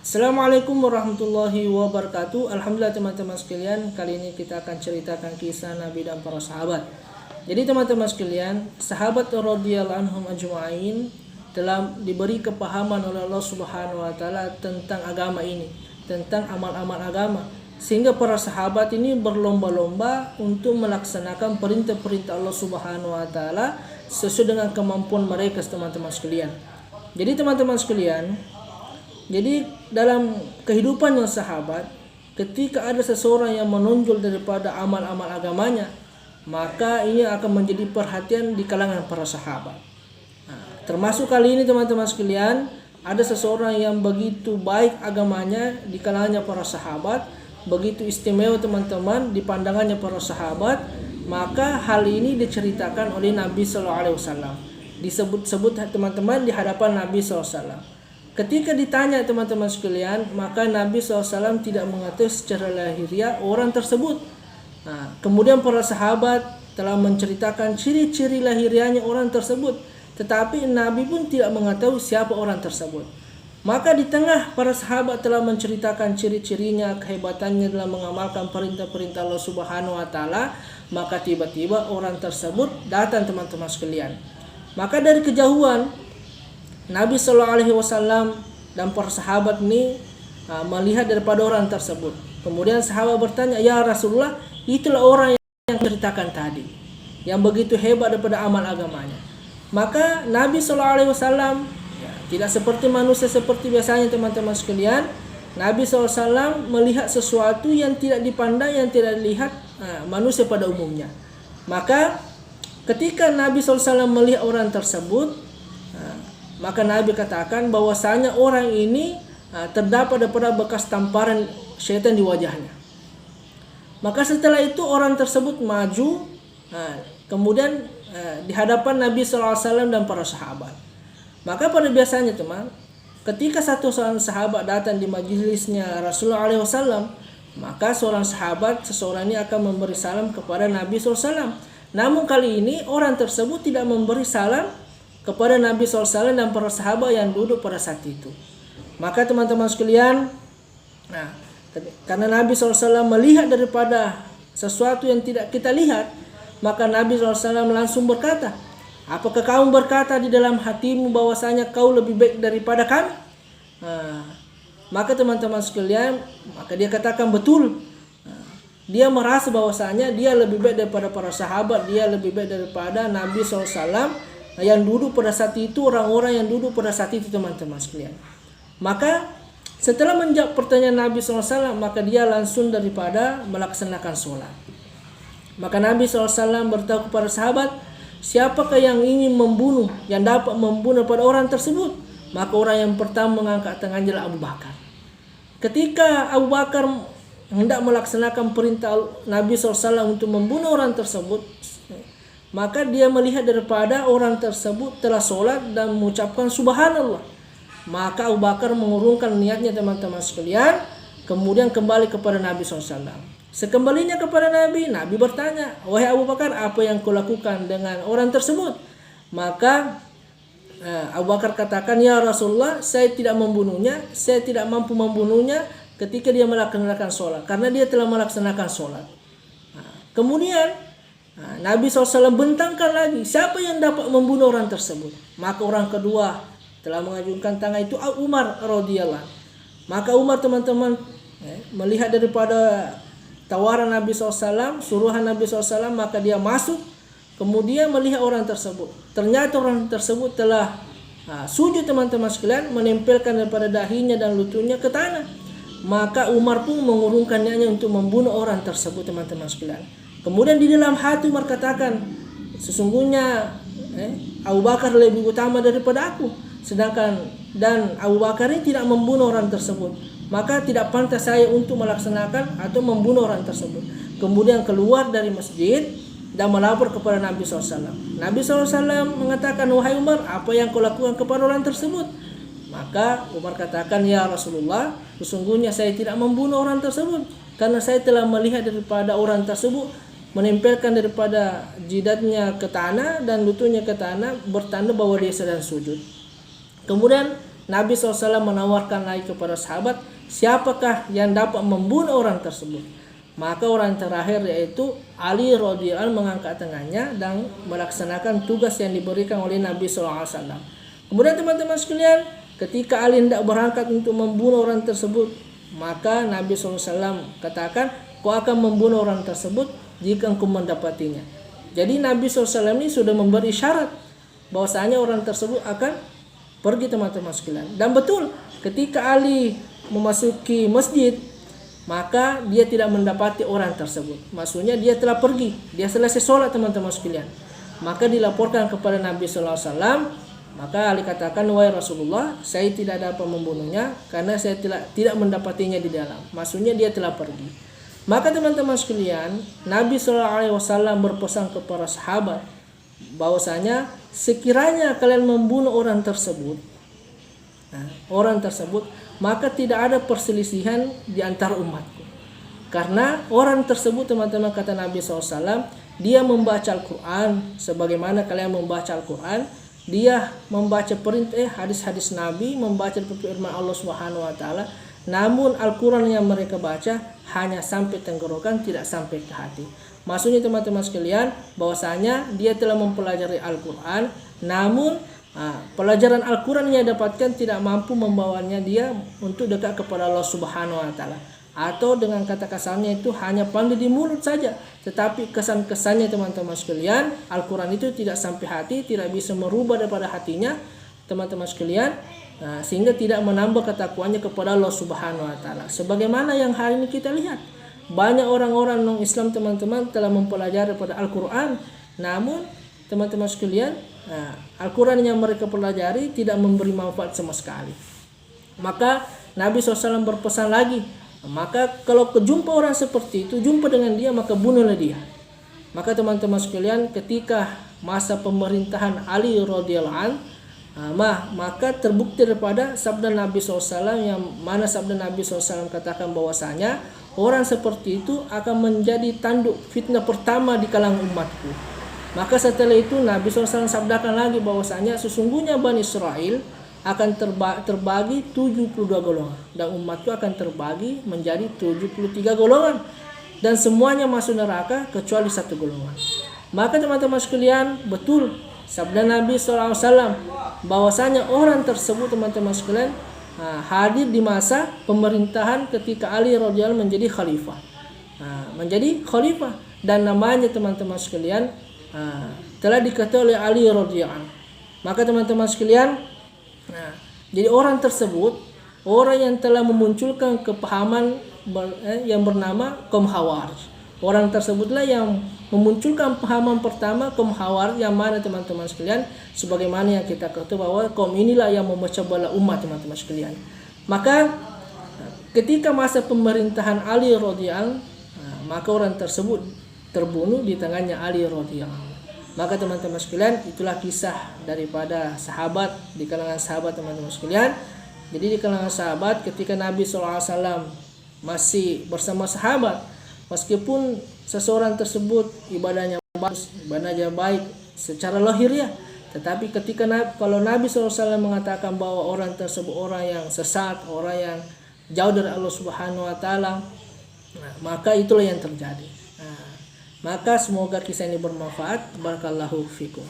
Assalamualaikum warahmatullahi wabarakatuh. Alhamdulillah teman-teman sekalian, kali ini kita akan ceritakan kisah Nabi dan para sahabat. Jadi teman-teman sekalian, sahabat radhiyallahu anhum ajma'in telah diberi kepahaman oleh Allah Subhanahu wa taala tentang agama ini, tentang amal-amal agama, sehingga para sahabat ini berlomba-lomba untuk melaksanakan perintah-perintah Allah Subhanahu wa taala sesuai dengan kemampuan mereka, teman-teman sekalian. Jadi teman-teman sekalian, jadi dalam kehidupan yang sahabat, ketika ada seseorang yang menonjol daripada amal-amal agamanya, maka ini akan menjadi perhatian di kalangan para sahabat. Termasuk kali ini teman-teman sekalian, ada seseorang yang begitu baik agamanya di kalangannya para sahabat, begitu istimewa teman-teman di pandangannya para sahabat, maka hal ini diceritakan oleh Nabi SAW. Disebut-sebut teman-teman di hadapan Nabi SAW. Ketika ditanya teman-teman sekalian, maka Nabi SAW tidak mengetahui secara lahiriah orang tersebut. Kemudian para sahabat telah menceritakan ciri-ciri lahiriahnya orang tersebut, tetapi Nabi pun tidak mengetahui siapa orang tersebut. Maka di tengah para sahabat telah menceritakan ciri-cirinya, kehebatannya dalam mengamalkan perintah-perintah Allah Subhanahu wa taala, maka tiba-tiba orang tersebut datang teman-teman sekalian. Maka dari kejauhan Nabi SAW dan para sahabat ini melihat daripada orang tersebut. Kemudian sahabat bertanya, "Ya Rasulullah, itulah orang yang ceritakan tadi, yang begitu hebat daripada amal agamanya." Maka Nabi SAW tidak seperti manusia seperti biasanya teman-teman sekalian. Nabi SAW melihat sesuatu yang tidak dipandang, yang tidak dilihat manusia pada umumnya. Maka ketika Nabi SAW melihat orang tersebut, maka Nabi katakan bahwasanya orang ini terdapat daripada bekas tamparan syaitan di wajahnya. Maka setelah itu orang tersebut maju, kemudian di hadapan Nabi SAW dan para sahabat. Maka pada biasanya teman, ketika satu seorang sahabat datang di majelisnya Rasulullah SAW, maka seorang sahabat, seseorang ini akan memberi salam kepada Nabi SAW. Namun kali ini orang tersebut tidak memberi salam kepada Nabi SAW dan para sahabat yang duduk pada saat itu. Maka teman-teman sekalian, karena Nabi SAW melihat daripada sesuatu yang tidak kita lihat, maka Nabi SAW langsung berkata, "Apakah kamu berkata di dalam hatimu bahwasanya kau lebih baik daripada kami?" Maka teman-teman sekalian, maka dia katakan betul. Dia merasa bahwasanya dia lebih baik daripada para sahabat, dia lebih baik daripada Nabi SAW yang duduk pada saat itu, orang-orang yang duduk pada saat itu teman-teman sekalian. Maka setelah menjawab pertanyaan Nabi SAW, maka dia langsung daripada melaksanakan sholat. Maka Nabi SAW bertahu kepada sahabat, siapakah yang ingin membunuh, yang dapat membunuh pada orang tersebut? Maka orang yang pertama mengangkat tangannya adalah Abu Bakar. Ketika Abu Bakar hendak melaksanakan perintah Nabi SAW untuk membunuh orang tersebut, maka dia melihat daripada orang tersebut telah sholat dan mengucapkan subhanallah. Maka Abu Bakar mengurungkan niatnya teman-teman sekalian, kemudian kembali kepada Nabi SAW. Sekembalinya kepada Nabi, Nabi bertanya, "Wahai Abu Bakar, apa yang kau lakukan dengan orang tersebut?" Maka Abu Bakar katakan, "Ya Rasulullah, saya tidak membunuhnya, saya tidak mampu membunuhnya ketika dia melaksanakan sholat, karena dia telah melaksanakan sholat." Kemudian Nabi SAW bentangkan lagi, siapa yang dapat membunuh orang tersebut? Maka orang kedua telah mengajukan tangan itu Umar radhiyallahu. Maka Umar teman-teman melihat daripada tawaran Nabi SAW, suruhan Nabi SAW, maka dia masuk, kemudian melihat orang tersebut. Ternyata orang tersebut telah sujud teman-teman sekalian, menempelkan daripada dahinya dan lututnya ke tanah. Maka Umar pun mengurungkan niatnya untuk membunuh orang tersebut teman-teman sekalian. Kemudian di dalam hati Umar katakan, sesungguhnya Abu Bakar lebih utama daripada aku. Dan Abu Bakar ini tidak membunuh orang tersebut. Maka tidak pantas saya untuk melaksanakan atau membunuh orang tersebut. Kemudian keluar dari masjid dan melapor kepada Nabi SAW. Nabi SAW mengatakan, "Wahai Umar, apa yang kau lakukan kepada orang tersebut?" Maka Umar katakan, "Ya Rasulullah, sesungguhnya saya tidak membunuh orang tersebut, karena saya telah melihat daripada orang tersebut menempelkan daripada jidatnya ke tanah dan lututnya ke tanah, bertanda bahwa dia sedang sujud." Kemudian Nabi SAW menawarkan lagi kepada sahabat, siapakah yang dapat membunuh orang tersebut? Maka orang terakhir yaitu Ali radhiyallahu anhu mengangkat tangannya dan melaksanakan tugas yang diberikan oleh Nabi SAW. Kemudian teman-teman sekalian, ketika Ali tidak berangkat untuk membunuh orang tersebut, maka Nabi SAW katakan, kau akan membunuh orang tersebut jika engkau mendapatinya. Jadi Nabi SAW ini sudah memberi syarat bahwasanya orang tersebut akan pergi, teman-teman sekalian. Dan betul, ketika Ali memasuki masjid, maka dia tidak mendapati orang tersebut. Maksudnya dia telah pergi, dia selesai sholat, teman-teman sekalian. Maka dilaporkan kepada Nabi SAW. Maka Ali katakan, wahai Rasulullah, saya tidak dapat membunuhnya karena saya tidak mendapatinya di dalam. Maksudnya dia telah pergi. Maka teman-teman sekalian, Nabi SAW berpesan kepada sahabat bahwasanya sekiranya kalian membunuh orang tersebut, maka tidak ada perselisihan di antara umatku. Karena orang tersebut, teman-teman, kata Nabi SAW, dia membaca Al-Quran sebagaimana kalian membaca Al-Quran. Dia membaca perintah hadis-hadis Nabi, membaca firman Allah Subhanahu wa taala. Namun Al-Quran yang mereka baca hanya sampai tenggorokan, tidak sampai ke hati. Maksudnya teman-teman sekalian, bahwasanya dia telah mempelajari Al-Quran, namun pelajaran Al-Quran yang dapatkan tidak mampu membawanya dia untuk dekat kepada Allah Subhanahu wa taala. Atau dengan kata kasarnya itu hanya pandai di mulut saja, tetapi kesan-kesannya teman-teman sekalian, Al-Quran itu tidak sampai hati, tidak bisa merubah daripada hatinya, teman-teman sekalian, sehingga tidak menambah ketakwaannya kepada Allah Subhanahu wa taala. Sebagaimana yang hari ini kita lihat, banyak orang-orang non-Islam, teman-teman, telah mempelajari pada Al-Quran, namun teman-teman sekalian, Al-Quran yang mereka pelajari tidak memberi manfaat sama sekali. Maka Nabi SAW berpesan lagi, maka kalau kejumpa orang seperti itu, jumpa dengan dia, maka bunuhlah dia. Maka teman-teman sekalian, ketika masa pemerintahan Ali radhiyallahu anhu, maka terbukti daripada sabda Nabi SAW, yang mana sabda Nabi SAW katakan bahwasanya orang seperti itu akan menjadi tanduk fitnah pertama di kalangan umatku. Maka setelah itu Nabi SAW sabdakan lagi bahwasanya sesungguhnya Bani Israel akan terbagi 72 golongan, dan umatku akan terbagi menjadi 73 golongan, dan semuanya masuk neraka kecuali satu golongan. Maka teman-teman sekalian, betul sabda Nabi SAW bahwasanya orang tersebut, teman-teman sekalian, hadir di masa pemerintahan ketika Ali radhiyallahu menjadi khalifah. Dan namanya, teman-teman sekalian, telah diketahui oleh Ali radhiyallahu. Maka teman-teman sekalian, jadi orang tersebut, orang yang telah memunculkan kepahaman yang bernama kaum Khawarij. Orang tersebutlah yang memunculkan pahaman pertama kaum Khawarij, yang mana teman-teman sekalian, sebagaimana yang kita ketahui bahwa kaum inilah yang memecah belah umat, teman-teman sekalian. Maka ketika masa pemerintahan Ali radhiyallahu, maka orang tersebut terbunuh di tangannya Ali radhiyallahu. Maka teman-teman sekalian, itulah kisah daripada sahabat, di kalangan sahabat, teman-teman sekalian. Jadi di kalangan sahabat, ketika Nabi SAW masih bersama sahabat, meskipun seseorang tersebut ibadahnya baik secara lahiriah, tetapi ketika kalau Nabi SAW mengatakan bahwa orang tersebut orang yang sesat, orang yang jauh dari Allah Subhanahu wa taala, maka itulah yang terjadi. Maka semoga kisah ini bermanfaat. Barakallahu fikum.